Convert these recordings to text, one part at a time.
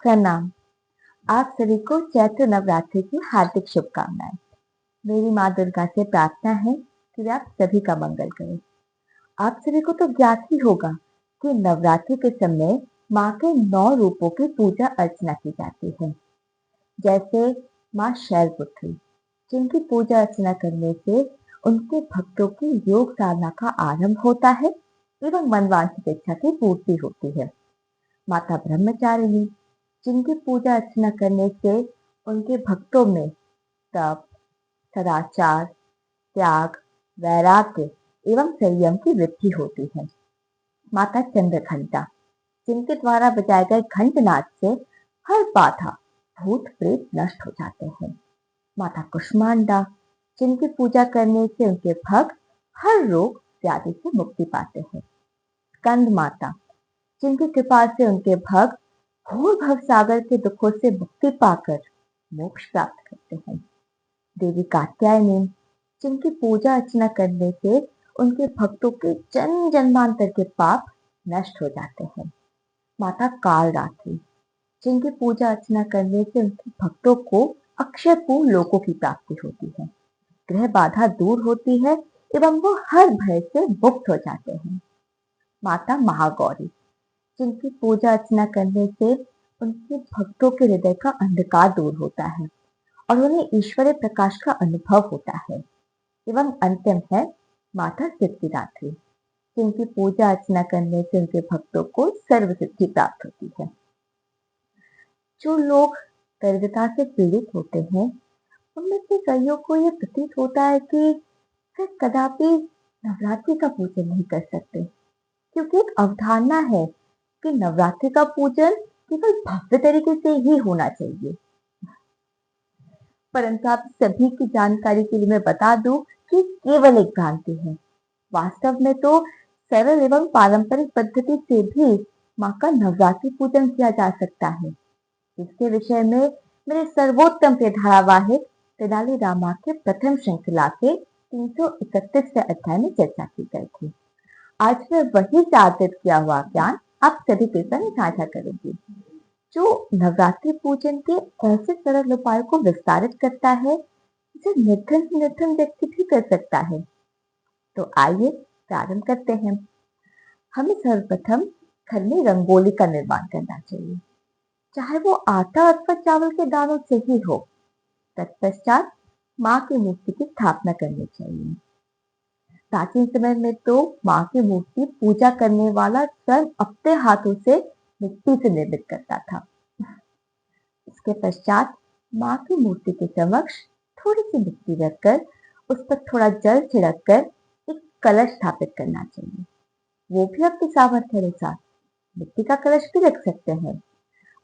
प्रणाम। आप सभी को चैत्र नवरात्रि की हार्दिक शुभकामनाएं। मेरी माँ दुर्गा से प्रार्थना है कि वे आप सभी का मंगल करें। आप सभी को तो ज्ञात ही होगा कि नवरात्रि के समय माँ के 9 रूपों की पूजा अर्चना की जाती है। जैसे माँ शैलपुत्री, जिनकी पूजा अर्चना करने से उनके भक्तों की योग साधना का आरंभ होता है एवं मनवांछित इच्छा की पूर्ति होती है। माता ब्रह्मचारिणी, जिनकी पूजा अर्चना करने से उनके भक्तों में तप, सदाचार, त्याग, वैराग्य एवं संयम की वृद्धि होती है। माता चंद्रघंटा, जिनके द्वारा बजाए गए घंटनाद से हर बाधा, भूत प्रेत नष्ट हो जाते हैं। माता कुष्मांडा, जिनकी पूजा करने से उनके भक्त हर रोग व्याधि से मुक्ति पाते हैं। स्कंद माता, जिनकी कृपा से उनके भक्त घोर भव सागर के दुखों से मुक्ति पाकर मोक्ष प्राप्त करते हैं। देवी कात्यायनी, जिनकी पूजा अर्चना करने से उनके भक्तों के जन्म जन्मांतर के पाप नष्ट हो जाते हैं। माता कालरात्रि, जिनकी पूजा अर्चना करने से उनके भक्तों को अक्षय पूर्ण लोकों की प्राप्ति होती है। ग्रह बाधा दूर होती है एवं वो हर भय से मुक्त हो जाते हैं। माता महागौरी, जिनकी पूजा अर्चना करने से उनके भक्तों के हृदय का अंधकार दूर होता है और उन्हें ईश्वरीय प्रकाश का अनुभव होता है। एवं अंतिम है माता सिद्धिदात्री, जिनकी पूजा अर्चना करने से उनके भक्तों को सर्व सिद्धि प्राप्त होती है। जो लोग दरिद्रता से पीड़ित होते हैं, उनमें से कईयों को यह प्रतीत होता है कि वे कदापि नवरात्रि का पूजन नहीं कर सकते, क्योंकि एक अवधारणा है कि नवरात्रि का पूजन केवल भव्य तरीके से ही होना चाहिए। परंतु आप सभी की जानकारी के लिए मैं बता दूं कि केवल एक भ्रांति है। वास्तव में तो सरल एवं पारंपरिक पद्धति से भी माँ का नवरात्रि पूजन किया जा सकता है। इसके विषय में मेरे सर्वोत्तम के धारावाहिक तेनालीरामा के प्रथम श्रृंखला के 331 अध्याय में चर्चा की गई थी। आज मैं वही साधित किया हुआ ज्ञान आप सभी के संग साझा करूंगी, जो नवरात्रि पूजन के ऐसे सरल उपायों को विस्तारित करता है जिसे निर्धन से निर्धन व्यक्ति भी कर सकता है। तो आइए प्रारंभ करते हैं। हमें सर्वप्रथम घर में रंगोली का निर्माण करना चाहिए, चाहे वो आटा अथवा चावल के दानों से ही हो। तत्पश्चात माँ की मूर्ति की स्थापना करनी चाहिए। प्राचीन समय में तो माँ की मूर्ति पूजा करने वाला स्वयं अपने हाथों से मिट्टी से निर्मित करता था। इसके पश्चात माँ की मूर्ति के समक्ष थोड़ी सी मिट्टी रखकर उस पर थोड़ा जल छिड़ककर एक कलश स्थापित करना चाहिए। वो भी अपनी सामर्थ्य अनुसार मिट्टी का कलश भी रख सकते हैं।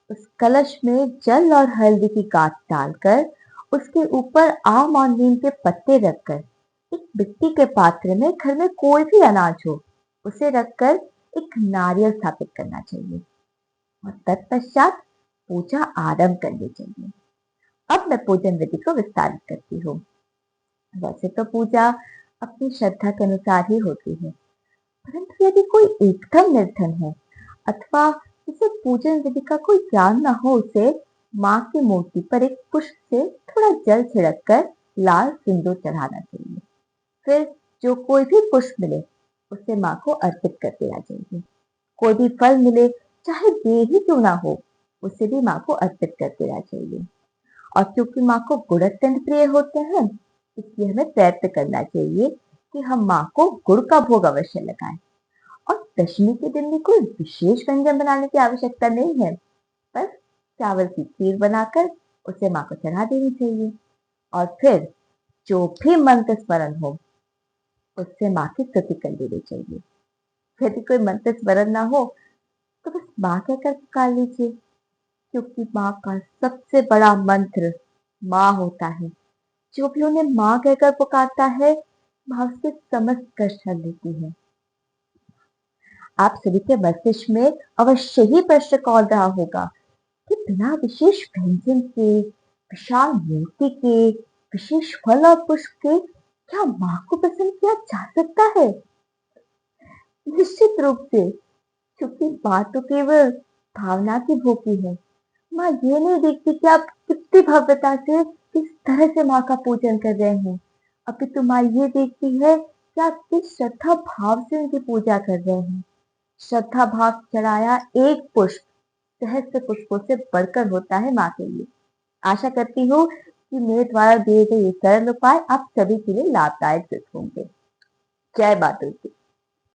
उस कलश में जल और हल्दी की गांठ डालकर उसके ऊपर आम और नीम के पत्ते रखकर एक मिट्टी के पात्र में घर में कोई भी अनाज हो उसे रखकर एक नारियल स्थापित करना चाहिए और तत्पश्चात पूजा आरंभ करनी चाहिए। अब मैं पूजन विधि को विस्तारित करती हूँ। वैसे तो पूजा अपनी श्रद्धा के अनुसार ही होती है, परंतु यदि कोई एकदम निर्धन है अथवा जिसे पूजन विधि का कोई ज्ञान न हो, उसे माँ की मूर्ति पर एक पुष्प से थोड़ा जल छिड़क कर लाल सिंदूर चढ़ाना चाहिए। फिर जो कोई भी पुष्प मिले उसे माँ को अर्पित कर देना चाहिए। कोई भी फल मिले, चाहे बेर ही क्यों ना हो, उसे भी माँ को अर्पित कर देना चाहिए। और क्योंकि माँ को गुड़ अत्यंत प्रिय होते हैं, इसलिए हमें प्रयत्न करना चाहिए कि हम माँ को गुड़ का भोग अवश्य लगाएं। और दशमी के दिन भी कोई विशेष व्यंजन बनाने की आवश्यकता नहीं है, बस चावल की खीर बनाकर उसे माँ को चढ़ा देनी चाहिए और फिर जो भी मंत्र स्मरण हो उससे माँ की स्तुति कर लेनी चाहिए। यदि कोई मंत्र स्मरण ना हो तो बस माँ कहकर पुकार लीजिए, क्योंकि माँ का सबसे बड़ा मंत्र माँ होता है। जो भी उन्हें माँ कहकर पुकारता है, माँ उसके समस्त कष्ट हर लेती है। आप सभी के मस्तिष्क में अवश्य ही प्रश्न कौन रहा होगा कि बिना विशेष व्यंजन के, विशाल मूर्ति के, विशेष फल और पुष्प के क्या माँ को प्रसन्न किया जा सकता है? निश्चित रूप से, क्योंकि माँ तो केवल भावना की भूखी है। माँ ये नहीं देखती कि आप कितनी भव्यता से किस तरह से माँ का पूजन कर रहे हैं। अपितु माँ ये देखती है कि आप किस श्रद्धा भाव से उनकी पूजा कर रहे हैं। श्रद्धा भाव चढ़ाया एक पुष्प सहस्त्र पुष्पों से बढ़कर होता है माँ के लिए। आशा करती हूँ कि मेरे द्वारा दिए गए ये सरल उपाय आप सभी के लिए लाभदायक सिद्ध होंगे। जय माता दी।